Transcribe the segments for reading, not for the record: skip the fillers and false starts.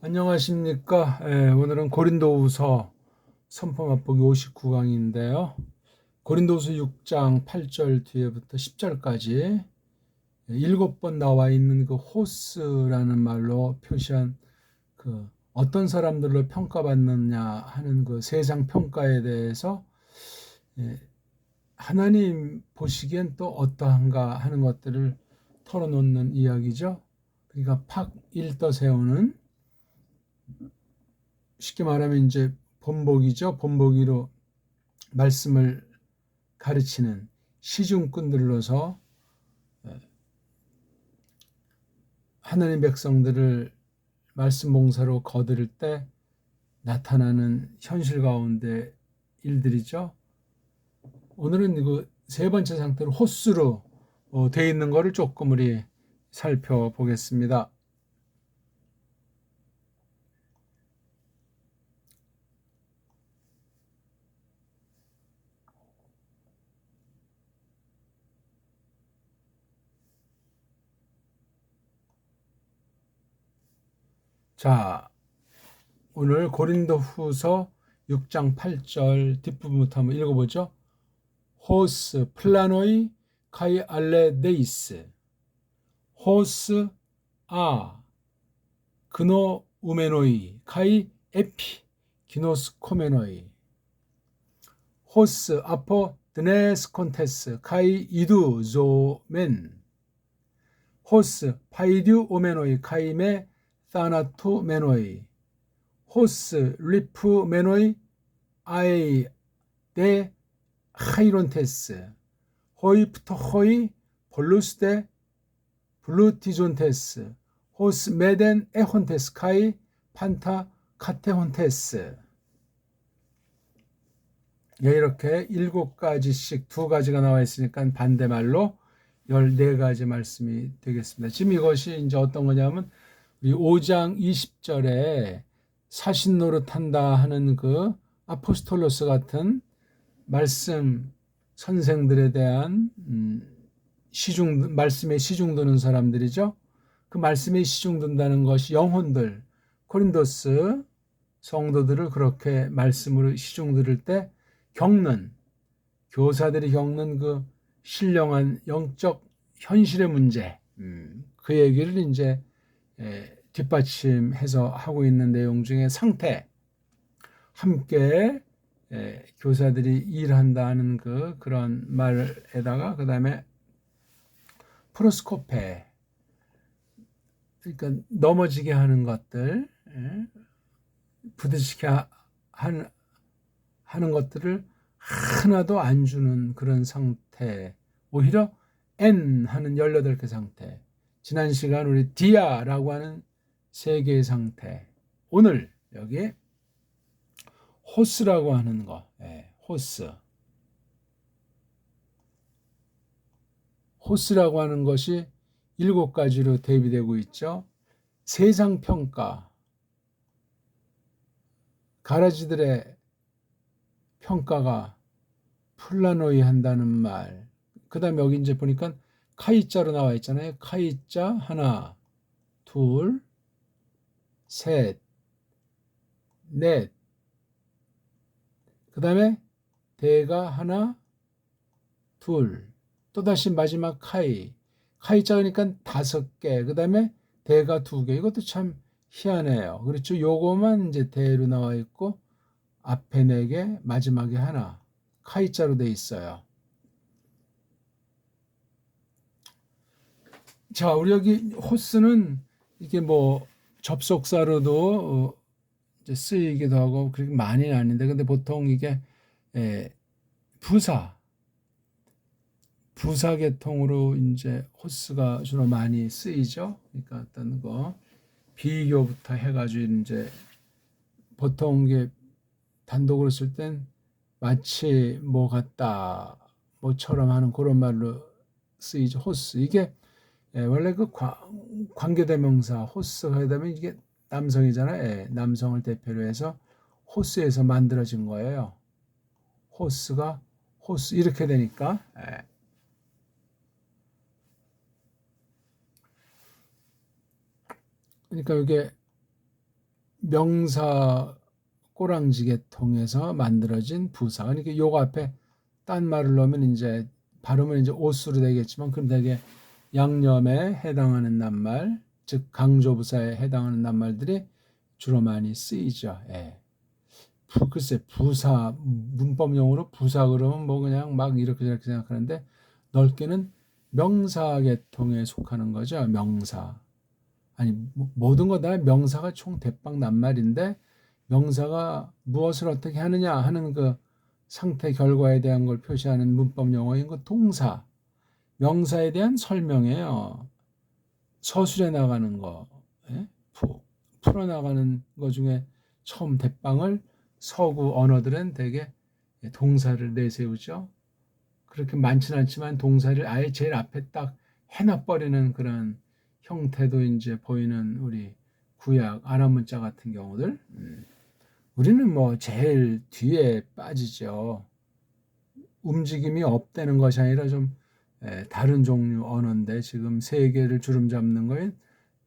안녕하십니까. 오늘은 고린도후서 선포 맛보기 59강인데요. 고린도후서 6장 8절 뒤에부터 10절까지 7번 나와 있는 그 호스라는 말로 표시한 그 어떤 사람들로 평가받느냐 하는 그 세상 평가에 대해서 하나님 보시기엔 또 어떠한가 하는 것들을 털어놓는 이야기죠. 그러니까 팍 일떠 세우는, 쉽게 말하면 이제 본보기죠. 본보기로 말씀을 가르치는 시중꾼들로서 하나님 백성들을 말씀 봉사로 거두를 때 나타나는 현실 가운데 일들이죠. 오늘은 그 세 번째 상태로 호스로 되어 있는 것을 조금 우리 살펴보겠습니다. 자, 오늘 고린도후서 6장 8절 뒷부분부터 한번 읽어보죠. 호스 플라노이 카이 알레데이스 호스 아 그노 우메노이 카이 에피 기노스 코메노이 호스 아포 드네스 콘테스 카이 이두 조멘 호스 파이듀 오메노이 카이메 사나투 메노이 호스 리프 메노이 아이 데 하이론테스 호이프토 호이 볼루스데 블루티존테스 호스 메덴 에혼테스 카이 판타 카테혼테스. 이렇게 7가지씩 2가지가 나와 있으니까 반대말로 14가지 말씀이 되겠습니다. 지금 이것이 이제 어떤 거냐면 우리 5장 20절에 사신 노릇한다 하는 그 아포스톨로스 같은 말씀 선생들에 대한 말씀에 시중드는 사람들이죠. 그 말씀에 시중든다는 것이 영혼들, 고린도스 성도들을 그렇게 말씀으로 시중들을 때 겪는, 교사들이 겪는 그 신령한 영적 현실의 문제, 그 얘기를 이제 뒷받침해서 하고 있는 내용 중에 상태, 함께 교사들이 일한다는 그런 말에다가 그 다음에 프로스코페, 그러니까 넘어지게 하는 것들, 부딪히게 하는 것들을 하나도 안 주는 그런 상태, 오히려 N 하는 18개 상태, 지난 시간 우리 디아라고 하는 3개의 상태, 오늘 여기 호스라고 하는 거, 호스. 호스라고 하는 것이 7가지로 대비되고 있죠. 세상 평가, 가라지들의 평가가 플라노이 한다는 말. 그 다음에 여기 이제 보니까 카이자로 나와 있잖아요. 카이자 하나, 둘, 셋, 넷. 그 다음에 대가 하나, 둘. 또다시 마지막 카이자 그러니까 5개. 그 다음에 대가 2개. 이것도 참 희한해요. 그렇죠. 요거만 이제 대로 나와 있고 앞에 4개, 마지막에 하나. 카이자로 돼 있어요. 자, 우리 여기 호스는 이게 뭐 접속사로도 이제 쓰이기도 하고 그렇게 많이는 아닌데, 근데 보통 이게 부사 계통으로 이제 호스가 주로 많이 쓰이죠. 그러니까 어떤 거 비교부터 해가지고 이제 보통 이게 단독으로 쓸 땐 마치 뭐 같다, 뭐처럼 하는 그런 말로 쓰이죠. 호스. 이게 원래 그 관계대명사 호스가 되면 이게 남성이잖아요. 남성을 대표로 해서 호스에서 만들어진 거예요. 호스가 호스 이렇게 되니까. 그러니까 이게 명사 꼬랑지게 통해서 만들어진 부사. 그러니까 요거 앞에 딴 말을 넣으면 이제 발음은 이제 옷으로 되겠지만 그럼 되게 양념에 해당하는 낱말, 즉 강조부사에 해당하는 낱말들이 주로 많이 쓰이죠. 예. 글쎄 부사 문법용어로 부사 그러면 뭐 그냥 막 이렇게 저렇게 생각하는데 넓게는 명사 계통에 속하는 거죠. 명사. 아니 모든 거 다 명사가 총 대빵 낱말인데 명사가 무엇을 어떻게 하느냐 하는 그 상태 결과에 대한 걸 표시하는 문법 용어인 그 동사. 명사에 대한 설명이에요. 서술해 나가는 거, 예? 풀어나가는 거 중에 처음 대빵을 서구 언어들은 대개 동사를 내세우죠. 그렇게 많지는 않지만 동사를 아예 제일 앞에 딱 해놔버리는 그런 형태도 이제 보이는 우리 구약 아랍 문자 같은 경우들. 우리는 뭐 제일 뒤에 빠지죠. 움직임이 없다는 것이 아니라 좀 다른 종류 언어인데 지금 세 개를 주름 잡는 거인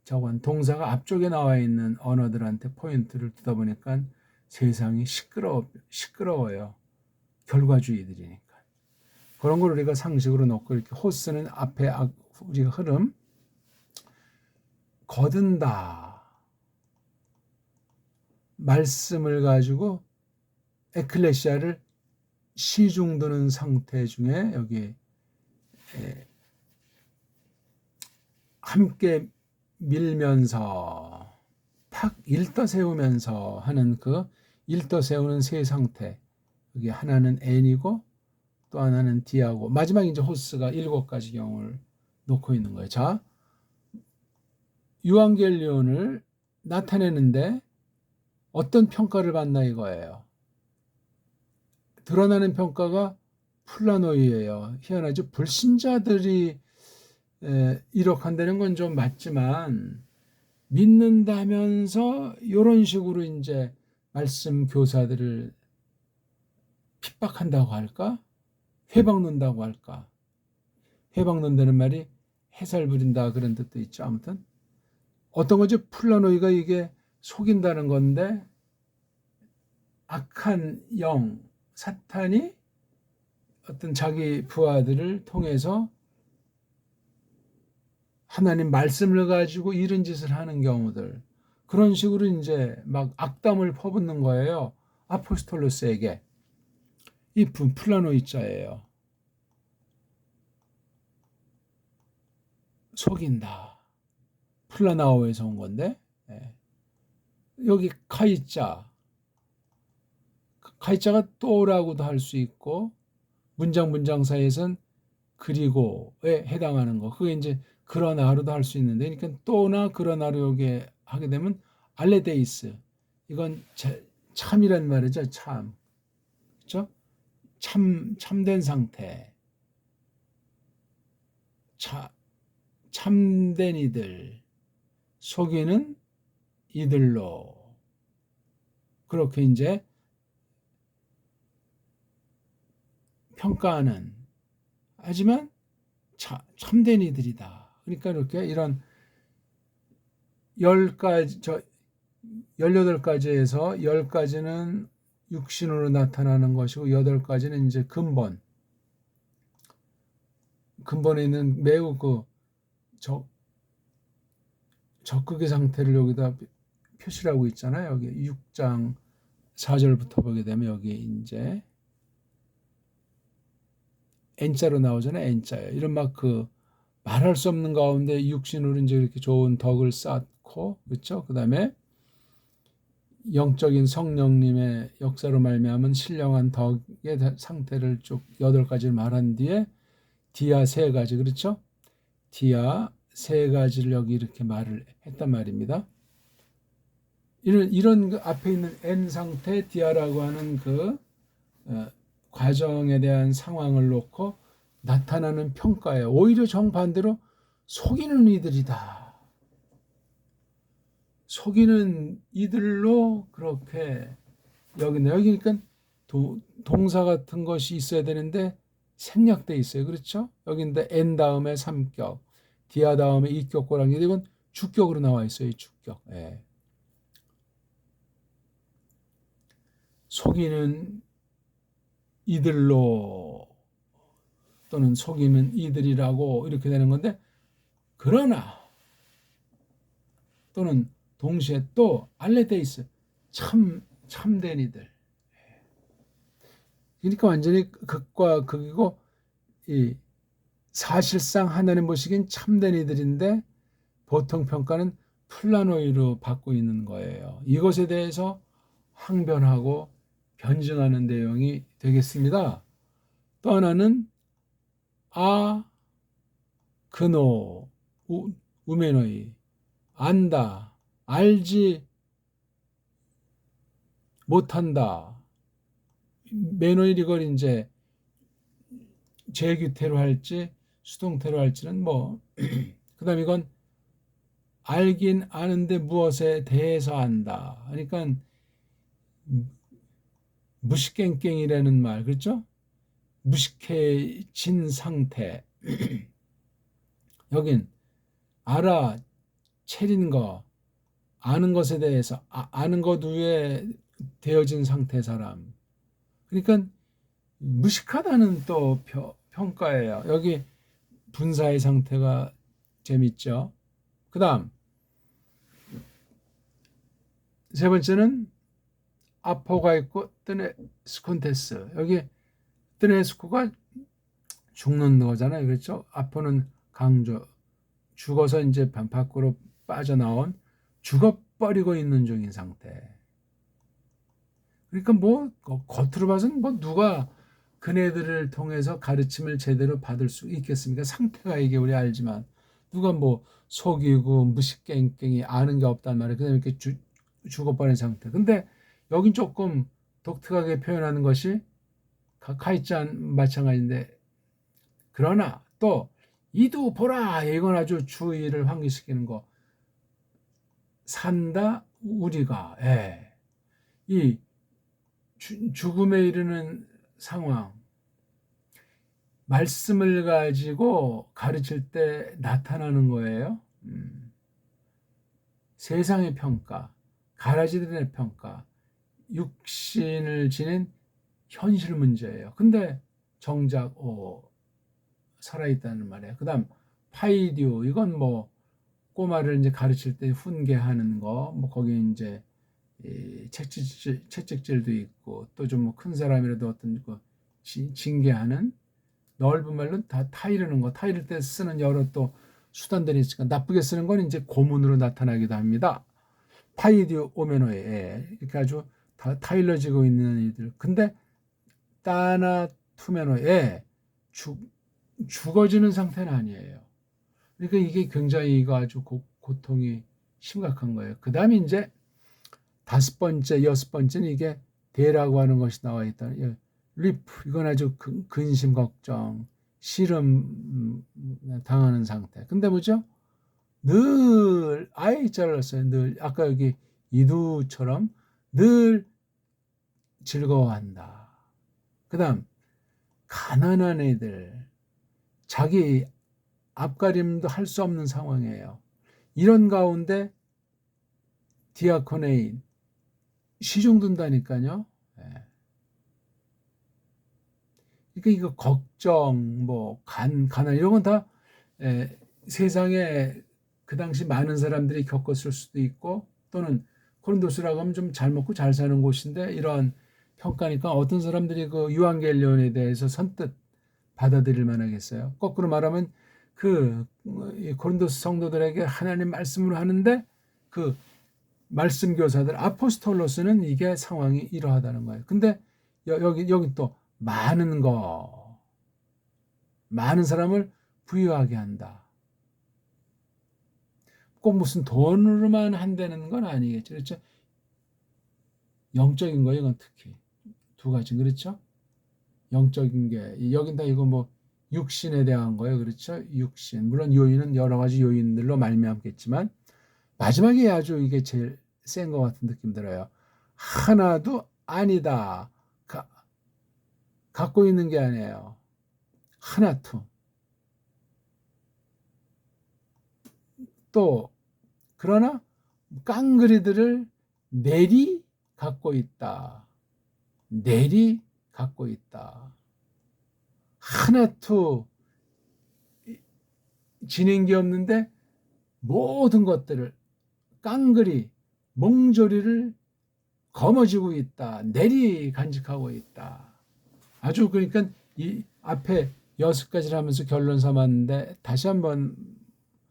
저건 동사가 앞쪽에 나와 있는 언어들한테 포인트를 두다 보니까 세상이 시끄러워요. 결과주의들이니까. 그런 걸 우리가 상식으로 놓고 이렇게 호스는 앞에 우리가 흐름 거둔다. 말씀을 가지고 에클레시아를 시중드는 상태 중에 여기 함께 밀면서 탁 일떠 세우면서 하는 그 일떠 세우는 세 상태. 여기 하나는 N이고 또 하나는 D하고 마지막 이제 호스가 7가지 경우를 놓고 있는 거예요. 자, 유앙겔리온을 나타내는데 어떤 평가를 받나 이거예요. 드러나는 평가가 플라노이예요. 희한하죠. 불신자들이 이렇한다는 건 좀 맞지만 믿는다면서 이런 식으로 이제 말씀 교사들을 핍박한다고 할까? 회방 논다고 할까? 회방 논다는 말이 해살 부린다 그런 뜻도 있죠. 아무튼 어떤 거죠? 플라노이가 이게 속인다는 건데 악한 영, 사탄이 어떤 자기 부하들을 통해서 하나님 말씀을 가지고 이런 짓을 하는 경우들 그런 식으로 이제 막 악담을 퍼붓는 거예요. 아포스톨로스에게 이 플라노이자예요. 속인다. 플라나오에서 온 건데 여기 카이자가 또라고도 할 수 있고 문장 사이에선 그리고에 해당하는 거 그게 이제 그러나로도 할 수 있는데 그러니까 또나 그러나로 여기 하게 되면 알레데이스 이건 참이란 말이죠. 참 그렇죠? 참된 상태 참된 이들 속이는 이들로 그렇게 이제 평가하는 하지만 참된 이들이다. 그러니까 이렇게 이런 18가지에서 10가지는 육신으로 나타나는 것이고 8가지는 이제 근본에 있는 매우 적극의 상태를 여기다 표시를 하고 있잖아요. 여기 6장 4절부터 보게 되면 여기 이제 N자로 나오잖아요. N자예요. 이런 막 말할 수 없는 가운데 육신으로 이제 이렇게 좋은 덕을 쌓고 그렇죠? 그다음에 영적인 성령님의 역사로 말미암은 신령한 덕의 상태를 쭉 8가지를 말한 뒤에 디아 3가지 그렇죠? 디아 3가지를 여기 이렇게 말을 했단 말입니다. 이런 앞에 있는 N 상태 디아라고 하는 과정에 대한 상황을 놓고 나타나는 평가예요. 오히려 정반대로 속이는 이들이다. 속이는 이들로 그렇게 여기네. 여기 그러니까 동사 같은 것이 있어야 되는데 생략돼 있어요. 그렇죠? 여기인데 N 다음에 3격, 디아 다음에 2격 고랑이 이건 주격으로 나와 있어요. 주격. 예. 속이는 이들로 또는 속이는 이들이라고 이렇게 되는 건데, 그러나 또는 동시에 또 알레데이스, 참된 이들. 그러니까 완전히 극과 극이고, 이 사실상 하나님 보시기엔 참된 이들인데 보통 평가는 플라노이로 받고 있는 거예요. 이것에 대해서 항변하고 변증하는 내용이 되겠습니다. 또 하나는 그노, 우메노이, 안다, 알지 못한다. 메노이 이걸 이제 제규태로 할지 수동태로 할지는 뭐 그다음 이건 알긴 아는데 무엇에 대해서 안다. 그러니까 무식갱갱이라는 말, 그렇죠? 무식해진 상태. 여긴 알아채린 거, 아는 것에 대해서 아는 것 위에 되어진 상태 사람. 그러니까 무식하다는 또 평가예요. 여기 분사의 상태가 재밌죠. 그 다음 세 번째는 아포가 있고 뜨네스콘테스. 여기 뜨네스코가 죽는 거잖아요. 그렇죠? 아포는 강조, 죽어서 이제 밖으로 빠져나온, 죽어버리고 있는 중인 상태. 그러니까 뭐 겉으로 봐서는 뭐 누가 그네들을 통해서 가르침을 제대로 받을 수 있겠습니까? 상태가 이게 우리 알지만 누가 뭐 속이고 무식갱갱이 아는 게 없단 말이에요. 그냥 이렇게 죽어버린 상태. 근데 여긴 조금 독특하게 표현하는 것이 카이짠 마찬가지인데, 그러나 또 이도 보라, 이건 아주 주의를 환기시키는 거. 산다 우리가, 이 죽음에 이르는 상황, 말씀을 가지고 가르칠 때 나타나는 거예요. 세상의 평가, 가라지들의 평가, 육신을 지닌 현실 문제예요. 근데 정작 살아있다는 말이에요. 그 다음 파이디오, 이건 뭐 꼬마를 이제 가르칠 때 훈계하는 거, 뭐 거기 이제 채찍질도 있고, 또 좀 뭐 큰 사람이라도 어떤 거 징계하는, 넓은 말로 다 타이르는 거, 타이를 때 쓰는 여러 또 수단들이 있으니까 나쁘게 쓰는 건 이제 고문으로 나타나기도 합니다. 파이디오 오메노에 이렇게 아주 다 타일러지고 있는 이들. 근데 따나 투메노에 죽어지는 상태는 아니에요. 그러니까 이게 굉장히 이거 아주 고통이 심각한 거예요. 그 다음에 이제 다섯 번째, 여섯 번째는 이게 대라고 하는 것이 나와 있다. 리프, 이건 아주 근심 걱정, 시름 당하는 상태. 근데 뭐죠? 늘 아예 잘랐어요. 늘 아까 여기 이두처럼 늘 즐거워한다. 그다음 가난한 애들, 자기 앞가림도 할 수 없는 상황이에요. 이런 가운데 디아코네인 시중 둔다니까요. 그러니까 이거 걱정, 뭐 가난 이런 건 다 세상에 그 당시 많은 사람들이 겪었을 수도 있고, 또는 고린도스라고 하면 좀 잘 먹고 잘 사는 곳인데 이런 평가니까 어떤 사람들이 그 유한겔리온에 대해서 선뜻 받아들일 만하겠어요. 거꾸로 말하면 그 고린도스 성도들에게 하나님 말씀을 하는데 그 말씀 교사들 아포스톨로스는 이게 상황이 이러하다는 거예요. 근데 여기 또 많은 사람을 부유하게 한다. 꼭 무슨 돈으로만 한다는 건 아니겠죠. 그렇죠? 영적인 거예요. 이건 특히 두 가지. 그렇죠? 영적인 게 여긴 다 이거 뭐 육신에 대한 거예요. 그렇죠? 육신. 물론 요인은 여러 가지 요인들로 말미암겠지만 마지막에 아주 이게 제일 센 것 같은 느낌 들어요. 하나도 아니다. 갖고 있는 게 아니에요. 하나도. 또 그러나 깡그리들을 내리 갖고 있다. 내리 갖고 있다. 하나도 지닌 게 없는데 모든 것들을 깡그리 몽조리를 거머쥐고 있다. 내리 간직하고 있다. 아주 그러니까 이 앞에 6가지를 하면서 결론 삼았는데 다시 한번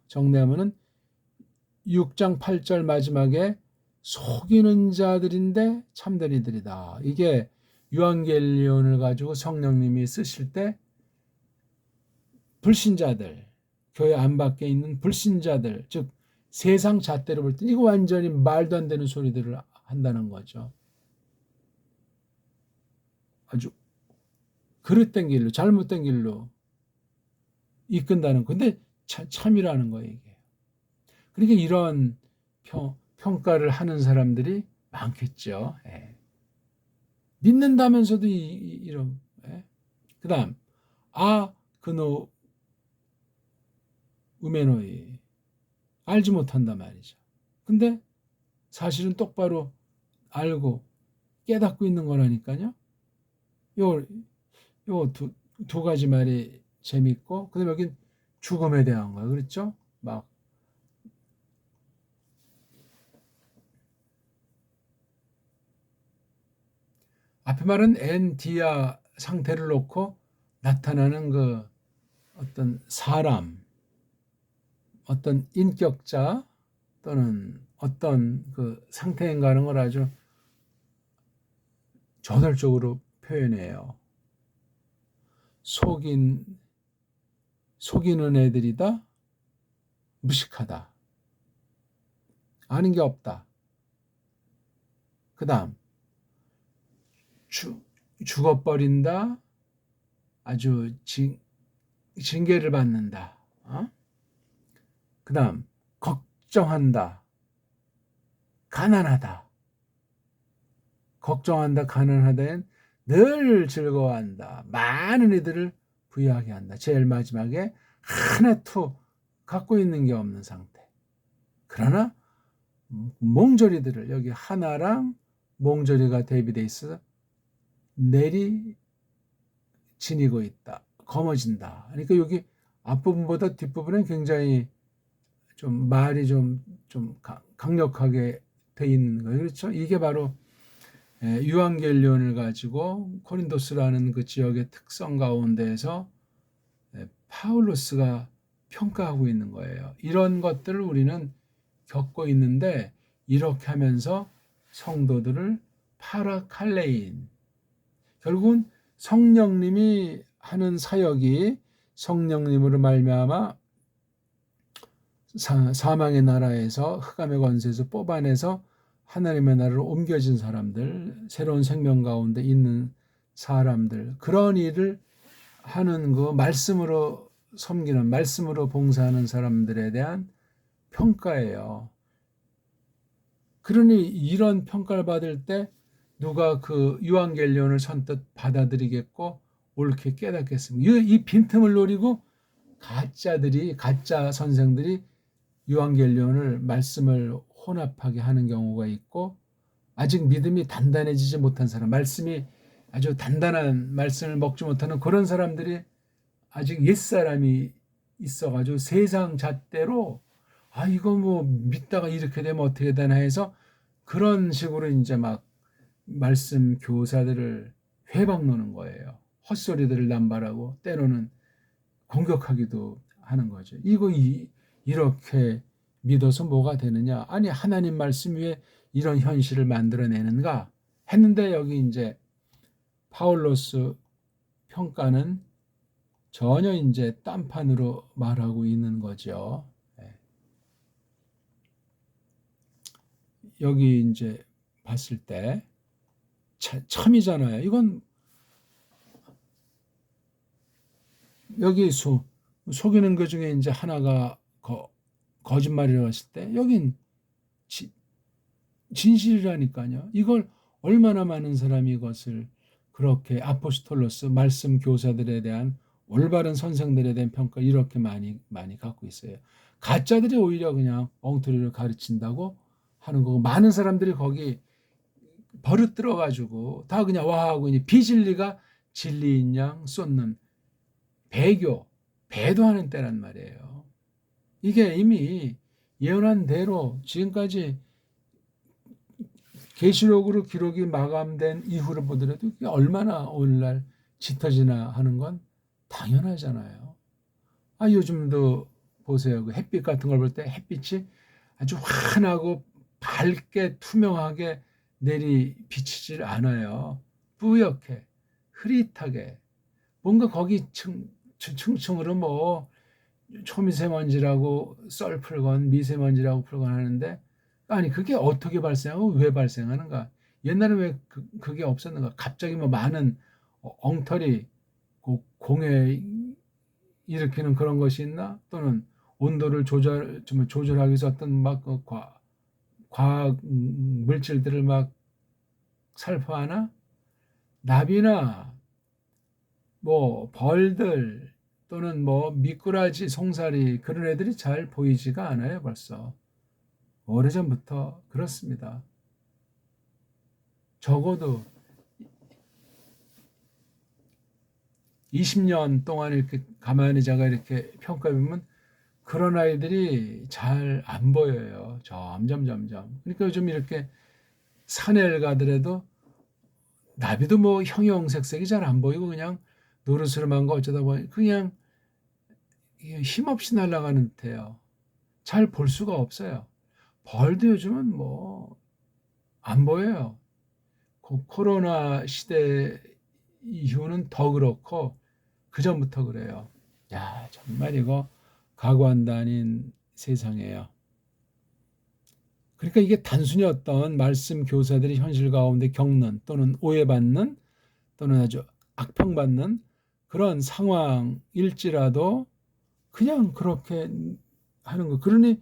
정리하면은 6장 8절 마지막에 속이는 자들인데 참된 이들이다. 이게 유한겔리온을 가지고 성령님이 쓰실 때 불신자들, 교회 안팎에 있는 불신자들, 즉 세상 잣대로 볼 때 이거 완전히 말도 안 되는 소리들을 한다는 거죠. 아주 그릇된 길로, 잘못된 길로 이끈다는 거. 근데 참이라는 거예요, 이게. 그러니까 이런 평가를 하는 사람들이 많겠죠. 예. 믿는다면서도 이런. 예. 그 다음, 그노 우메노이. 알지 못한다 말이죠. 근데 사실은 똑바로 알고 깨닫고 있는 거라니까요. 요 두 가지 말이 재밌고, 그다음에 여기 죽음에 대한 거예요. 그렇죠? 막 앞에 말은 엔디아 상태를 놓고 나타나는 그 어떤 사람, 어떤 인격자 또는 어떤 그 상태인가 하는 걸 아주 저돌적으로 표현해요. 속이는 애들이다. 무식하다. 아는 게 없다. 그 다음 죽어버린다. 아주 징계를 받는다. 그 다음 걱정한다. 가난하다. 걱정한다. 가난하다엔 늘 즐거워한다. 많은 이들을 부유하게 한다. 제일 마지막에 하나도 갖고 있는 게 없는 상태. 그러나 몽저리들을 여기 하나랑 몽저리가 대비돼 있어서 내리 지니고 있다. 거머진다. 그러니까 여기 앞부분보다 뒷부분은 굉장히 좀 말이 좀 강력하게 돼 있는 거예요. 그렇죠? 이게 바로 유한겔리온을 가지고 코린토스라는 그 지역의 특성 가운데에서 파울로스가 평가하고 있는 거예요. 이런 것들을 우리는 겪고 있는데 이렇게 하면서 성도들을 파라칼레인, 결국은 성령님이 하는 사역이 성령님으로 말미암아 사망의 나라에서 흑암의 권세에서 뽑아내서 하나님의 나라로 옮겨진 사람들, 새로운 생명 가운데 있는 사람들, 그런 일을 하는 그 말씀으로 섬기는, 말씀으로 봉사하는 사람들에 대한 평가예요. 그러니 이런 평가를 받을 때 누가 그 유한겔리온을 선뜻 받아들이겠고 옳게 깨닫겠습니까? 이 빈틈을 노리고 가짜 선생들이 유한겔리온을 말씀을 혼합하게 하는 경우가 있고, 아직 믿음이 단단해지지 못한 사람, 말씀이 아주 단단한 말씀을 먹지 못하는 그런 사람들이 아직 옛사람이 있어가지고 세상 잣대로 이거 뭐 믿다가 이렇게 되면 어떻게 되나 해서 그런 식으로 이제 막 말씀 교사들을 회방 노는 거예요. 헛소리들을 남발하고 때로는 공격하기도 하는 거죠. 이렇게 믿어서 뭐가 되느냐? 아니, 하나님 말씀 위에 이런 현실을 만들어내는가? 했는데 여기 이제 파울로스 평가는 전혀 이제 딴판으로 말하고 있는 거죠. 여기 이제 봤을 때 참이잖아요. 이건 여기 속이는 것 중에 이제 하나가 거짓말이라고 했을 때 여긴 진실이라니까요. 이걸 얼마나 많은 사람이 이것을 그렇게 아포스톨로스 말씀 교사들에 대한 올바른 선생들에 대한 평가 이렇게 많이 갖고 있어요. 가짜들이 오히려 그냥 엉터리를 가르친다고 하는 거고, 많은 사람들이 거기 버릇 들어가지고 다 그냥 와하고 비진리가 진리인 양 쏟는 배도하는 때란 말이에요. 이게 이미 예언한 대로 지금까지 계시록으로 기록이 마감된 이후를 보더라도 얼마나 오늘날 짙어지나 하는 건 당연하잖아요. 요즘도 보세요. 그 햇빛 같은 걸 볼 때 햇빛이 아주 환하고 밝게 투명하게 비치질 않아요. 뿌옇게 흐릿하게 뭔가 거기 층층으로 뭐 초미세먼지라고 썰 풀건 미세먼지라고 풀건 하는데 아니 그게 어떻게 발생하고 왜 발생하는가? 옛날에 왜 그게 없었는가? 갑자기 뭐 많은 엉터리 공해 일으키는 그런 것이 있나? 또는 온도를 조절하기 위해서 어떤 막 과학 물질들을 막 살포하나? 나비나 뭐 벌들 또는 뭐 미꾸라지, 송사리 그런 애들이 잘 보이지가 않아요. 벌써 오래전부터 그렇습니다. 적어도 20년 동안 이렇게 가만히 제가 이렇게 평가해 보면 그런 아이들이 잘 안 보여요. 점점. 그러니까 요즘 이렇게 산에를 가더라도 나비도 뭐 형형색색이 잘 안 보이고 그냥 노르스름한 거 어쩌다 보니 그냥 힘없이 날아가는 듯해요. 잘 볼 수가 없어요. 벌도 요즘은 뭐 안 보여요. 코로나 시대 이후는 더 그렇고 그 전부터 그래요. 야, 정말 이거 가관도 아닌 세상이에요. 그러니까 이게 단순히 어떤 말씀 교사들이 현실 가운데 겪는 또는 오해받는 또는 아주 악평받는 그런 상황일지라도 그냥 그렇게 하는 거. 그러니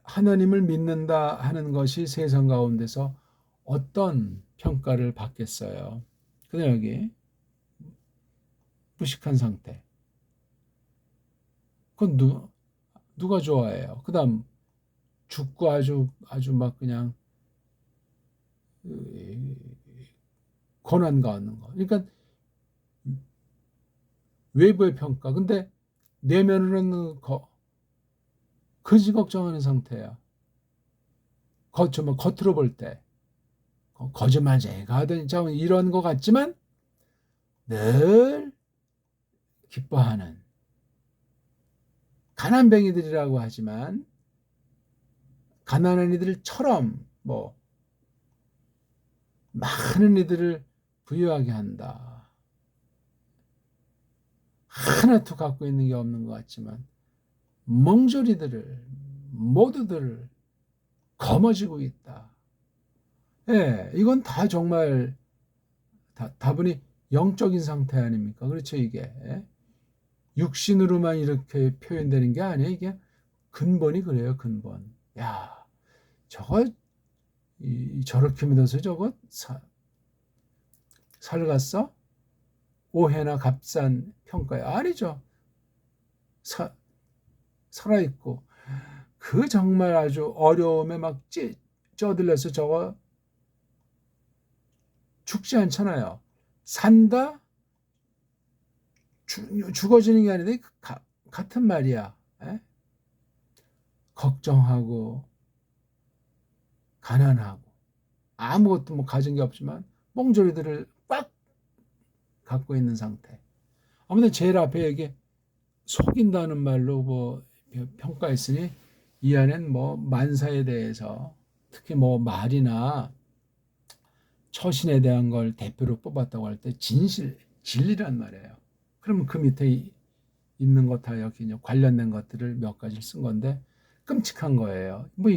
하나님을 믿는다 하는 것이 세상 가운데서 어떤 평가를 받겠어요. 그다음 여기 무식한 상태. 그건 누가 좋아해요. 그다음 죽고 아주 막 그냥 고난 가는 거. 그러니까 외부의 평가. 근데 내면으로는 거지 걱정하는 상태야. 정말 겉으로 볼 때 거짓말쟁이가 하든 이런 것 같지만 늘 기뻐하는 가난뱅이들이라고 하지만 가난한 이들처럼 뭐 많은 이들을 부유하게 한다. 하나도 갖고 있는 게 없는 것 같지만 멍졸이들을 모두들을 거머쥐고 있다. 예, 이건 다 정말 다분히 영적인 상태 아닙니까? 그렇죠, 이게. 육신으로만 이렇게 표현되는 게 아니에요. 이게 근본이 그래요, 근본. 야, 저거, 저렇게 믿어서 저거 살갔어? 오해나 값싼 평가야. 아니죠. 살아있고. 그 정말 아주 어려움에 막 쪄들려서 저거 죽지 않잖아요. 산다? 죽어지는 게 아닌데 같은 말이야. 에? 걱정하고 가난하고 아무것도 뭐 가진 게 없지만 몽졸이들을 꽉 갖고 있는 상태. 아무튼 제일 앞에 여기 속인다는 말로 뭐 평가했으니 이 안엔 뭐 만사에 대해서 특히 뭐 말이나 처신에 대한 걸 대표로 뽑았다고 할 때 진리란 말이에요. 그러면 그 밑에 있는 것 다 여기 관련된 것들을 몇 가지를 쓴 건데 끔찍한 거예요. 뭐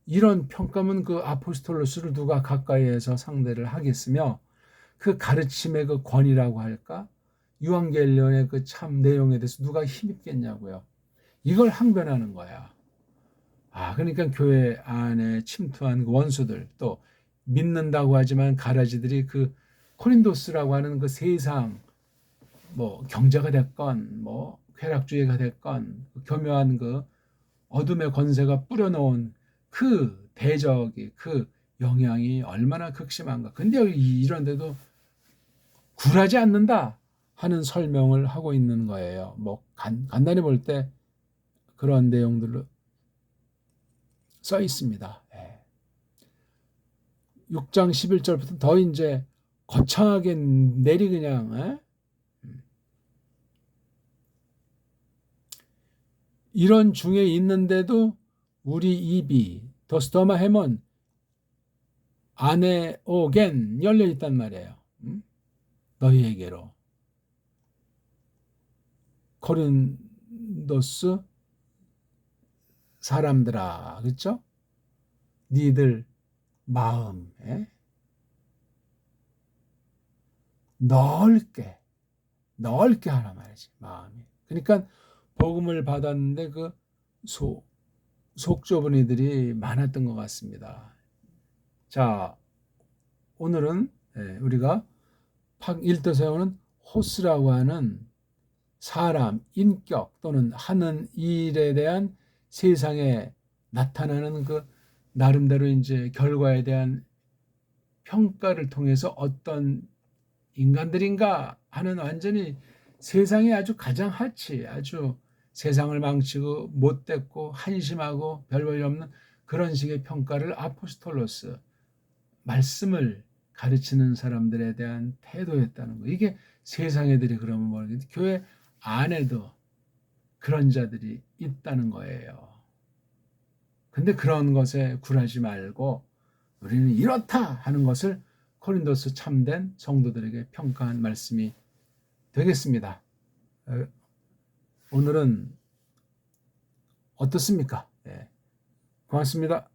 이런 평가면 그 아포스톨로스를 누가 가까이에서 상대를 하겠으며 그 가르침의 그 권위라고 할까? 유한겔리온의 그 참 내용에 대해서 누가 힘입겠냐고요. 이걸 항변하는 거야. 그러니까 교회 안에 침투한 그 원수들 또 믿는다고 하지만 가라지들이 그 코린도스라고 하는 그 세상 뭐 경제가 됐건 뭐 쾌락주의가 됐건 교묘한 그 어둠의 권세가 뿌려놓은 그 대적이 그 영향이 얼마나 극심한가. 근데 여기 이런데도 굴하지 않는다 하는 설명을 하고 있는 거예요. 뭐 간단히 볼 때 그런 내용들로 써 있습니다. 6장 11절부터 더 이제 거창하게 내리 그냥 이런 중에 있는데도 우리 입이 더스터마 헤먼 안에 오겐 열려 있단 말이에요. 너희에게로 고린도스 사람들아, 그렇죠? 니들 마음에 넓게 하라 말이지, 마음이. 그러니까 복음을 받았는데 그 속 좁은 이들이 많았던 것 같습니다. 자, 오늘은 우리가 일도 세우는 호스라고 하는 사람, 인격 또는 하는 일에 대한 세상에 나타나는 그 나름대로 이제 결과에 대한 평가를 통해서 어떤 인간들인가 하는 완전히 세상에 아주 가장 하치, 아주 세상을 망치고 못됐고 한심하고 별 볼 일 없는 그런 식의 평가를 아포스톨로스, 말씀을 가르치는 사람들에 대한 태도였다는 거. 이게 세상 애들이 그러면 모르겠는데 교회 안에도 그런 자들이 있다는 거예요. 근데 그런 것에 굴하지 말고 우리는 이렇다 하는 것을 코린도스 참된 성도들에게 평가한 말씀이 되겠습니다. 오늘은 어떻습니까? 고맙습니다.